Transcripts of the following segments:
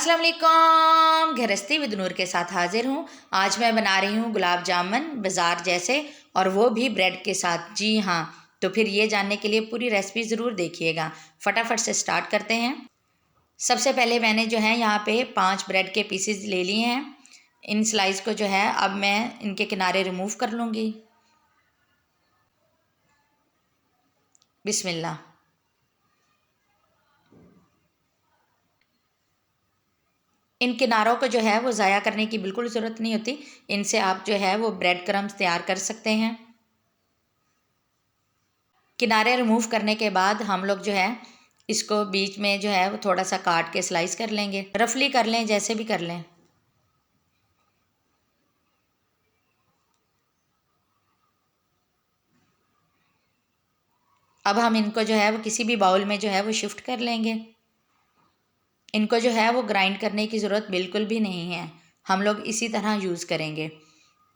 अस्सलाम वालेकुम। गृहस्थी विद नूर के साथ हाजिर हूँ। आज मैं बना रही हूँ गुलाब जामुन बाज़ार जैसे, और वो भी ब्रेड के साथ। जी हाँ, तो फिर ये जानने के लिए पूरी रेसिपी ज़रूर देखिएगा। फटाफट से स्टार्ट करते हैं। सबसे पहले मैंने जो है यहाँ पे 5 ब्रेड के पीसेस ले लिए हैं। इन स्लाइस को जो है अब मैं इनके किनारे रिमूव कर लूँगी। बिस्मिल्लाह। इन किनारों को जो है वो ज़ाया करने की बिल्कुल ज़रूरत नहीं होती। इनसे आप जो है वो ब्रेड क्रम्स तैयार कर सकते हैं। किनारे रिमूव करने के बाद हम लोग जो है इसको बीच में जो है वो थोड़ा सा काट के स्लाइस कर लेंगे। रफली कर लें, जैसे भी कर लें। अब हम इनको जो है वो किसी भी बाउल में जो है वो शिफ्ट कर लेंगे। इनको जो है वो ग्राइंड करने की ज़रूरत बिल्कुल भी नहीं है, हम लोग इसी तरह यूज़ करेंगे।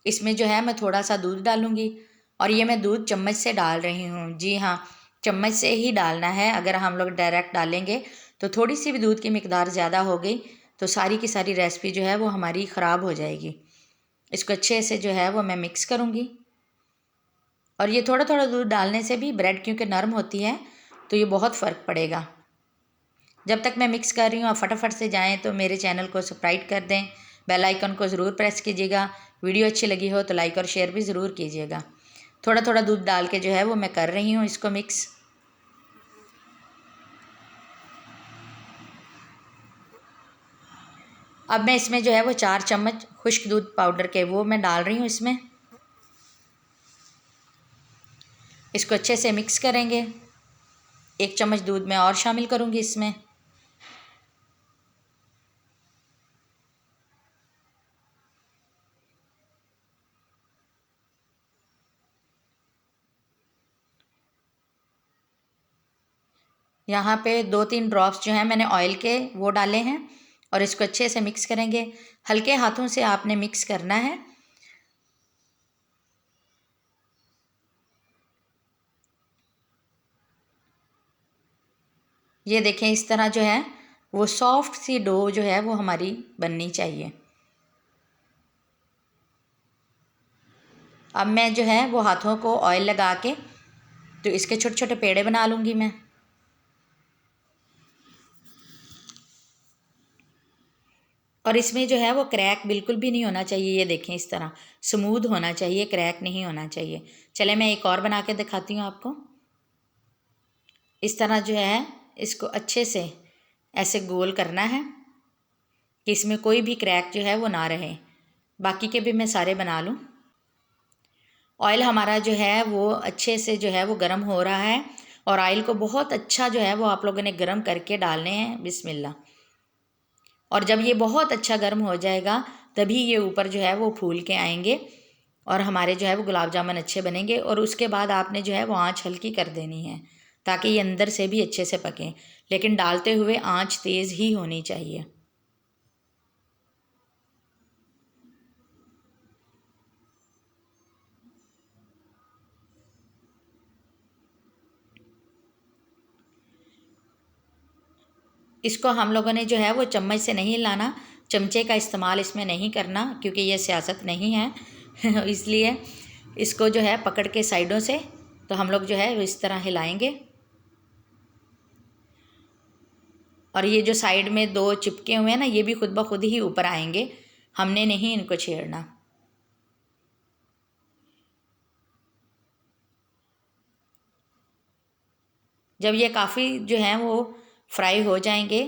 इसमें जो है मैं थोड़ा सा दूध डालूँगी, और ये मैं दूध चम्मच से डाल रही हूँ। जी हाँ, चम्मच से ही डालना है। अगर हम लोग डायरेक्ट डालेंगे तो थोड़ी सी भी दूध की मिकदार ज़्यादा हो गई तो सारी की सारी रेसिपी जो है वो हमारी ख़राब हो जाएगी। इसको अच्छे से जो है वो मैं मिक्स करूँगी। और ये थोड़ा थोड़ा दूध डालने से भी ब्रेड क्योंकि नरम होती है तो ये बहुत फ़र्क पड़ेगा। जब तक मैं मिक्स कर रही हूँ आप फटाफट से जाएं तो मेरे चैनल को सब्सक्राइब कर दें, बेल आइकन को ज़रूर प्रेस कीजिएगा। वीडियो अच्छी लगी हो तो लाइक और शेयर भी ज़रूर कीजिएगा। थोड़ा थोड़ा दूध डाल के जो है वो मैं कर रही हूँ इसको मिक्स। अब मैं इसमें जो है वो 4 चम्मच खुश्क दूध पाउडर के वो मैं डाल रही हूँ इसमें। इसको अच्छे से मिक्स करेंगे। 1 चम्मच दूध मैं और शामिल करूँगी इसमें। यहाँ पे 2-3 ड्रॉप्स जो हैं मैंने ऑयल के वो डाले हैं, और इसको अच्छे से मिक्स करेंगे। हल्के हाथों से आपने मिक्स करना है। ये देखें, इस तरह जो है वो सॉफ्ट सी डो जो है वो हमारी बननी चाहिए। अब मैं जो है वो हाथों को ऑयल लगा के तो इसके छोटे छोटे पेड़े बना लूँगी मैं। और इसमें जो है वो क्रैक बिल्कुल भी नहीं होना चाहिए। ये देखें, इस तरह स्मूथ होना चाहिए, क्रैक नहीं होना चाहिए। चले मैं एक और बना के दिखाती हूँ आपको। इस तरह जो है इसको अच्छे से ऐसे गोल करना है कि इसमें कोई भी क्रैक जो है वो ना रहे। बाकी के भी मैं सारे बना लूँ। ऑयल हमारा जो है वो अच्छे से जो है वो गर्म हो रहा है, और ऑयल को बहुत अच्छा जो है वो आप लोगों ने गर्म करके डालने हैं। बिस्मिल्लाह। और जब ये बहुत अच्छा गर्म हो जाएगा तभी ये ऊपर जो है वो फूल के आएंगे, और हमारे जो है वो गुलाब जामुन अच्छे बनेंगे। और उसके बाद आपने जो है वो आँच हल्की कर देनी है ताकि ये अंदर से भी अच्छे से पकें, लेकिन डालते हुए आँच तेज़ ही होनी चाहिए। इसको हम लोगों ने जो है वो चम्मच से नहीं लाना, चमचे का इस्तेमाल इसमें नहीं करना, क्योंकि ये सियासत नहीं है इसलिए इसको जो है पकड़ के साइडों से तो हम लोग जो है वो इस तरह हिलाएंगे। और ये जो साइड में 2 चिपके हुए हैं ना, ये भी खुद ब खुद ही ऊपर आएंगे, हमने नहीं इनको छेड़ना। जब ये काफ़ी जो है वो फ्राई हो जाएंगे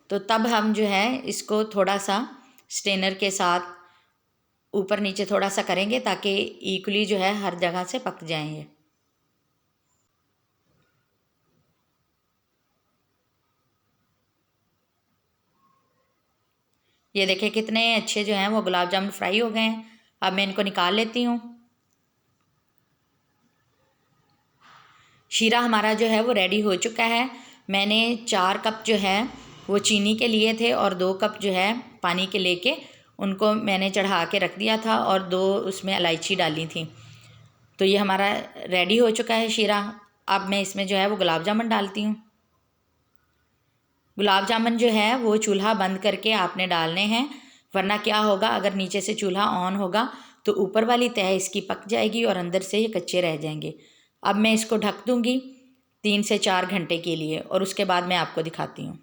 तो तब हम जो है इसको थोड़ा सा स्ट्रेनर के साथ ऊपर नीचे थोड़ा सा करेंगे ताकि इक्वली जो है हर जगह से पक जाएंगे। ये देखें कितने अच्छे जो हैं वो गुलाब जामुन फ्राई हो गए हैं। अब मैं इनको निकाल लेती हूँ। शीरा हमारा जो है वो रेडी हो चुका है। मैंने 4 कप जो है वो चीनी के लिए थे, और 2 कप जो है पानी के लेके उनको मैंने चढ़ा के रख दिया था, और 2 उसमें इलायची डाली थी। तो ये हमारा रेडी हो चुका है शीरा। अब मैं इसमें जो है वो गुलाब जामुन डालती हूँ। गुलाब जामुन जो है वो चूल्हा बंद करके आपने डालने हैं, वरना क्या होगा, अगर नीचे से चूल्हा ऑन होगा तो ऊपर वाली तह इसकी पक जाएगी और अंदर से ये कच्चे रह जाएंगे। अब मैं इसको ढक दूँगी 3 से 4 घंटे के लिए और उसके बाद मैं आपको दिखाती हूँ।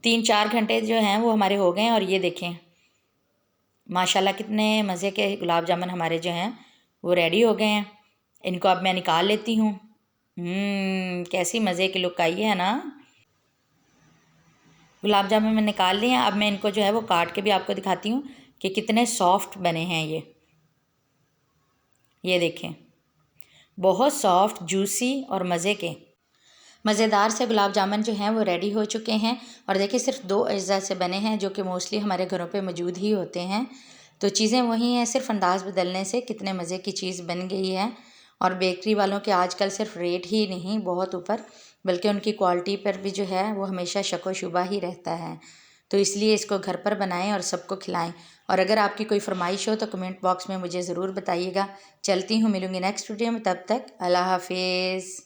3-4 घंटे जो हैं वो हमारे हो गए हैं और ये देखें माशाल्लाह कितने मज़े के गुलाब जामुन हमारे जो हैं वो रेडी हो गए हैं। इनको अब मैं निकाल लेती हूँ। कैसी मज़े की लुक आई है ना। गुलाब जामुन मैं निकाल लिए हैं। अब मैं इनको जो है वो काट के भी आपको दिखाती हूँ कि कितने सॉफ्ट बने हैं ये देखें, बहुत सॉफ्ट, जूसी और मज़े के मज़ेदार से गुलाब जामुन जो हैं वो रेडी हो चुके हैं। और देखिए सिर्फ 2 अज्जा से बने हैं जो कि मोस्टली हमारे घरों पे मौजूद ही होते हैं। तो चीज़ें वही हैं, सिर्फ अंदाज़ बदलने से कितने मज़े की चीज़ बन गई है। और बेकरी वालों के आजकल सिर्फ रेट ही नहीं बहुत ऊपर, बल्कि उनकी क्वालिटी पर भी जो है वो हमेशा शक व शुबा ही रहता है। तो इसलिए इसको घर पर बनाएं और सबको खिलाएं। और अगर आपकी कोई फरमाइश हो तो कमेंट बॉक्स में मुझे ज़रूर बताइएगा। चलती हूँ, मिलूँगी नेक्स्ट वीडियो में, तब तक अल्लाह हाफिज़।